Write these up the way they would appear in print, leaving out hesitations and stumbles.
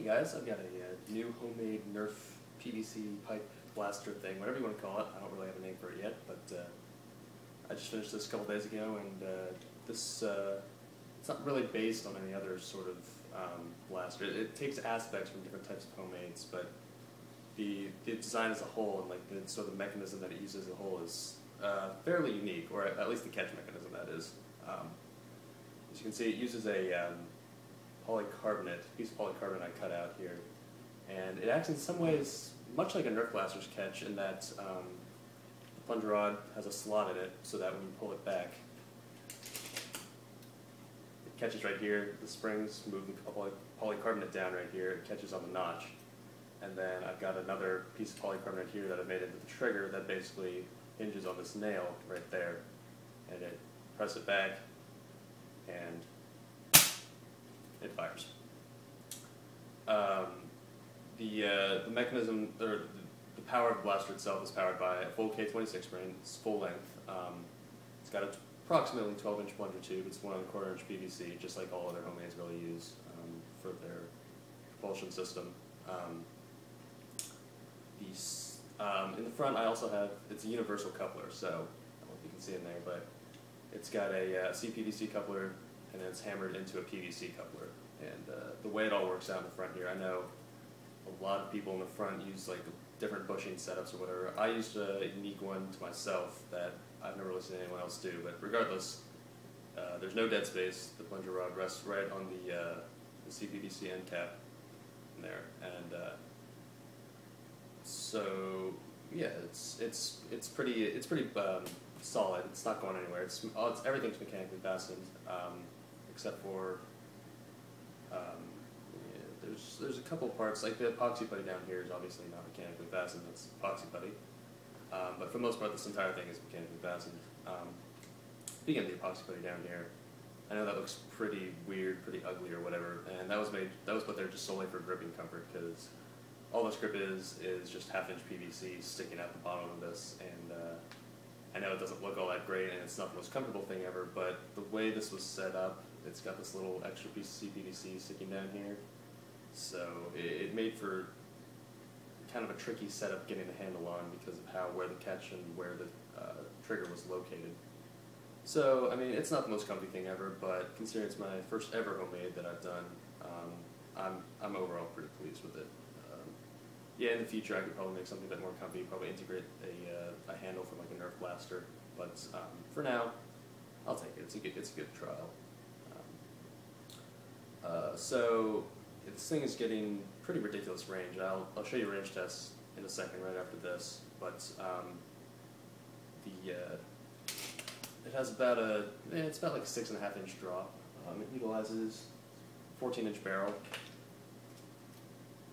guys, I've got a new homemade Nerf PVC pipe blaster thing, whatever you want to call it. I don't really have a name for it yet, but I just finished this a couple days ago, and it's not really based on any other sort of blaster. It takes aspects from different types of homemades, but the design as a whole and like the sort of mechanism that it uses as a whole is fairly unique, or at least the catch mechanism that is. As you can see, it uses a piece of polycarbonate I cut out here, and it acts in some ways much like a Nerf blaster's catch in that the plunger rod has a slot in it so that when you pull it back, it catches right here. The springs move the polycarbonate down right here. It catches on the notch. And then I've got another piece of polycarbonate here that I've made into the trigger that basically hinges on this nail right there. And it press it back, and it fires. The mechanism, or the power of the blaster itself, is powered by a full K26 spring. It's full length. It's got approximately 12-inch plunger tube. It's 1¼ inch PVC, just like all other homemades really use for their propulsion system. In the front, I also have, it's a universal coupler, so I don't know if you can see in there, but it's got a CPVC coupler, and then it's hammered into a PVC coupler. And the way it all works out in the front here, I know a lot of people in the front use like different bushing setups or whatever. I used a unique one to myself that I've never really seen anyone else do, but regardless, there's no dead space. The plunger rod rests right on the CPVC end cap in there, and so yeah, it's pretty solid. It's not going anywhere. Everything's mechanically fastened, except for there's a couple parts, like the epoxy putty down here is obviously not mechanically fastened. It's epoxy putty, but for the most part, this entire thing is mechanically fastened. Speaking of the epoxy putty down here, I know that looks pretty weird, pretty ugly, or whatever, and that was put there just solely for gripping comfort, because all this grip is just 1/2-inch PVC sticking out the bottom of this, and I know it doesn't look all that great, and it's not the most comfortable thing ever, but the way this was set up, it's got this little extra piece of CPVC sticking down here, so it made for kind of a tricky setup getting the handle on because of where the catch and where the trigger was located. So, I mean, it's not the most comfy thing ever, but considering it's my first ever homemade that I've done, I'm overall pretty pleased with it. Yeah, in the future I could probably make something a bit more comfy, probably integrate a handle from like a Nerf blaster, but for now, I'll take it. It's a good trial. So this thing is getting pretty ridiculous range. I'll show you range tests in a second right after this, but it has about it's about like a 6.5-inch drop. It utilizes 14-inch barrel,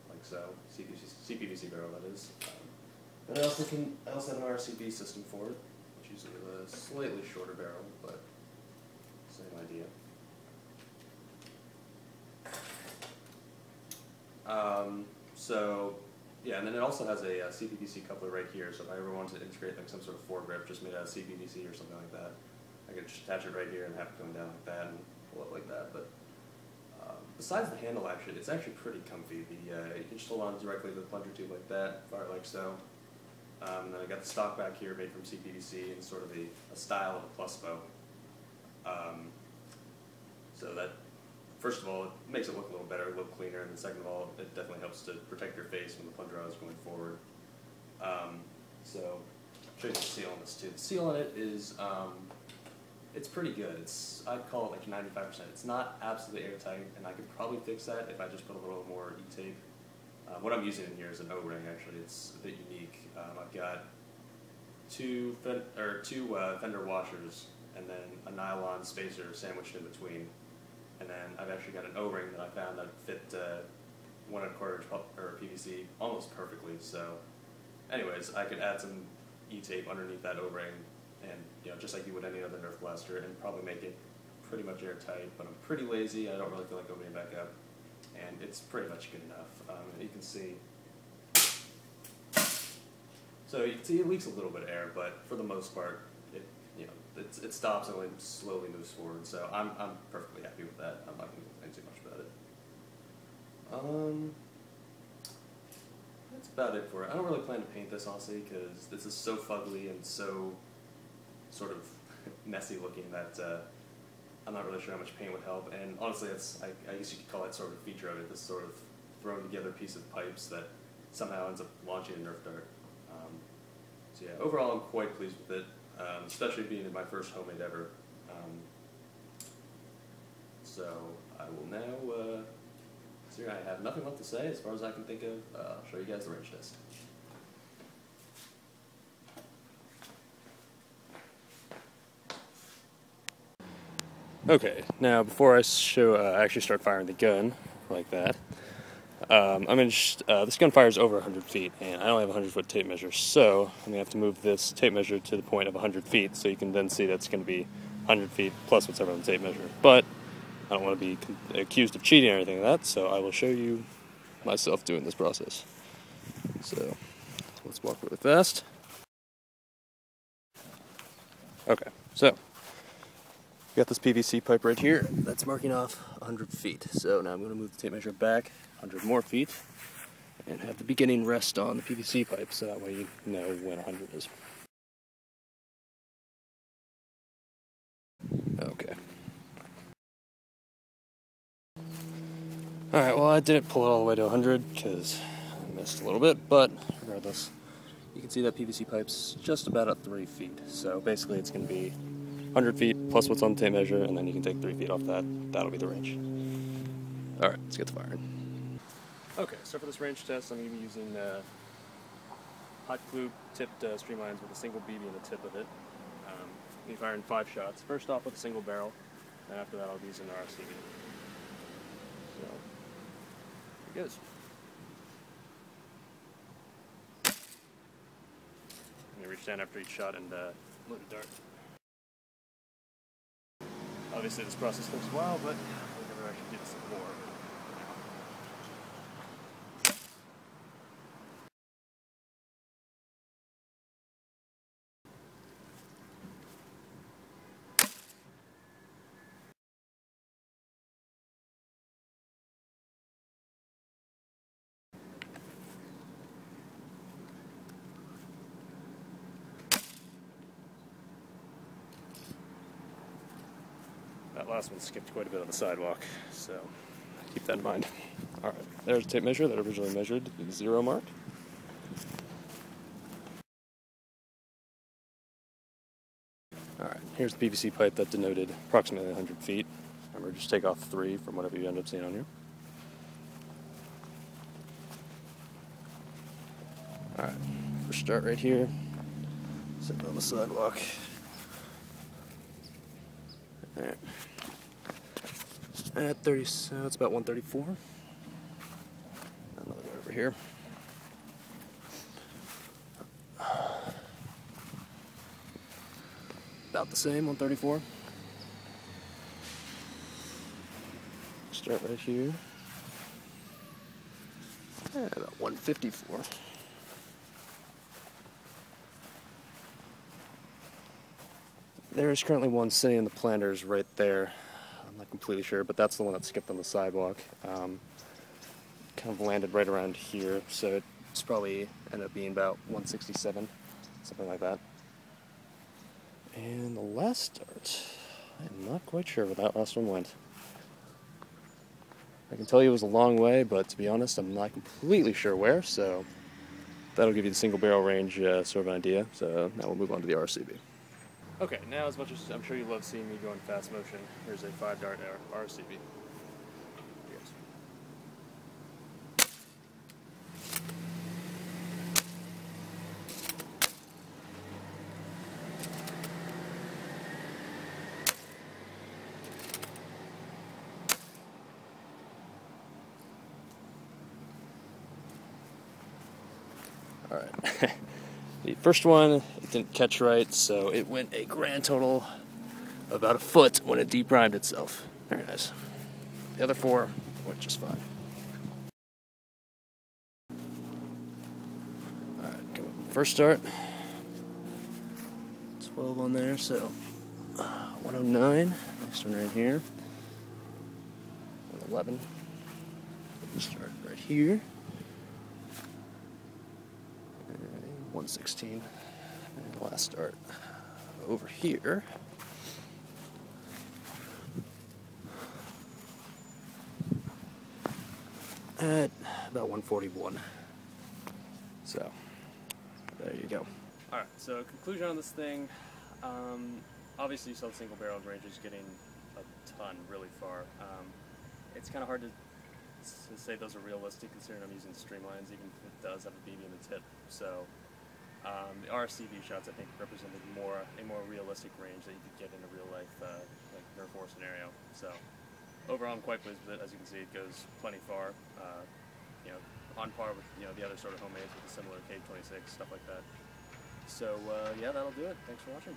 like so, CPVC barrel that is. And I also have an RSCB system for it, which uses a slightly shorter barrel, but same idea. So yeah, and then it also has a CPVC coupler right here, so if I ever wanted to integrate like some sort of foregrip just made out of CPVC or something like that, I could just attach it right here and have it come down like that and pull it like that. But besides the handle, actually, it's actually pretty comfy. You can just hold on directly to the plunger tube like that, fire like so. And then I got the stock back here made from CPVC in sort of a style of a plus bow. So that, first of all, it makes it look a little better, a little cleaner, and then second of all, it definitely helps to protect your face when the plunger rod is going forward. So I'll show you the seal on this too. The seal on it is, it's pretty good. I'd call it like 95%. It's not absolutely airtight, and I could probably fix that if I just put a little more E-tape. What I'm using in here is an O-ring, actually. It's a bit unique. I've got two fender washers and then a nylon spacer sandwiched in between. And then I've actually got an O-ring that I found that fit 1¼ inch PVC almost perfectly. So anyways, I could add some E-tape underneath that O-ring, and just like you would any other Nerf blaster, and probably make it pretty much airtight. But I'm pretty lazy. I don't really feel like opening it back up, and it's pretty much good enough. You can see. So you can see it leaks a little bit of air, but for the most part, it stops and then slowly moves forward. So I'm perfectly happy with that. I'm not going to complain too much about That's about it for it. I don't really plan to paint this, honestly, because this is so fugly and so sort of messy looking that I'm not really sure how much paint would help. And honestly, I guess you could call that sort of a feature of it, this sort of thrown together piece of pipes that somehow ends up launching a Nerf dart. So yeah, overall I'm quite pleased with it, especially being my first homemade ever. So I will now, so I have nothing left to say as far as I can think of. I'll show you guys the wrench test. Okay, now before I actually start firing the gun like that, this gun fires over 100 feet, and I only have a 100-foot tape measure, so I'm going to have to move this tape measure to the point of 100 feet, so you can then see that's going to be 100 feet plus whatever on the tape measure. But I don't want to be accused of cheating or anything like that, so I will show you myself doing this process. So let's walk really fast. Okay, so got this PVC pipe right here that's marking off 100 feet. So now I'm going to move the tape measure back 100 more feet and have the beginning rest on the PVC pipe, so that way you know when 100 is. Okay. Alright, well I didn't pull it all the way to 100 because I missed a little bit, but regardless, you can see that PVC pipe's just about at 3 feet. So basically it's going to be 100 feet plus what's on the tape measure, and then you can take 3 feet off that. That'll be the range. Alright, let's get to firing. Okay, so for this range test, I'm going to be using hot glue tipped streamlines with a single BB in the tip of it. I'll be firing 5 shots. First off with a single barrel, and after that I'll be using RSCB. So, here it goes. I'm going to reach down after each shot and load a dart. Obviously this process takes a while, but we'll never actually do this before. That last one skipped quite a bit on the sidewalk, so keep that in mind. Alright, there's a tape measure that originally measured the 0 mark. Alright, here's the PVC pipe that denoted approximately 100 feet. Remember, just take off 3 from whatever you end up seeing on here. Alright, first start right here. Set it on the sidewalk. Alright. At 30, so it's about 134. Another guy over here. About the same, 134. Start right here. Yeah, about 154. There's currently one sitting in the planters right there. I'm not completely sure, but that's the one that skipped on the sidewalk. Kind of landed right around here, so it's probably ended up being about 167, something like that. And the last dart, I'm not quite sure where that last one went. I can tell you it was a long way, but to be honest, I'm not completely sure where, so that'll give you the single barrel range sort of an idea. So now we'll move on to the RSCB. Okay, now as much as I'm sure you love seeing me go in fast motion, here's a 5-dart RSCB. Alright, the first one, it didn't catch right, so it went a grand total of about a foot when it deprimed itself. Very nice. The other 4 went just fine. Alright, come on. First start, 12 on there, so 109. Next one right here, 111. Start right here. 116. And last start over here. At about 141. So, there you go. Alright, so conclusion on this thing. Obviously you saw the single barrel range is getting a ton really far. It's kind of hard to say those are realistic considering I'm using streamlines, even if it does have a BB in the tip. So the RSCB shots I think represented a more realistic range that you could get in a real life like Nerf war scenario. So overall I'm quite pleased with it. As you can see, it goes plenty far. On par with the other sort of homemades with a similar K26 stuff like that. So yeah, that'll do it. Thanks for watching.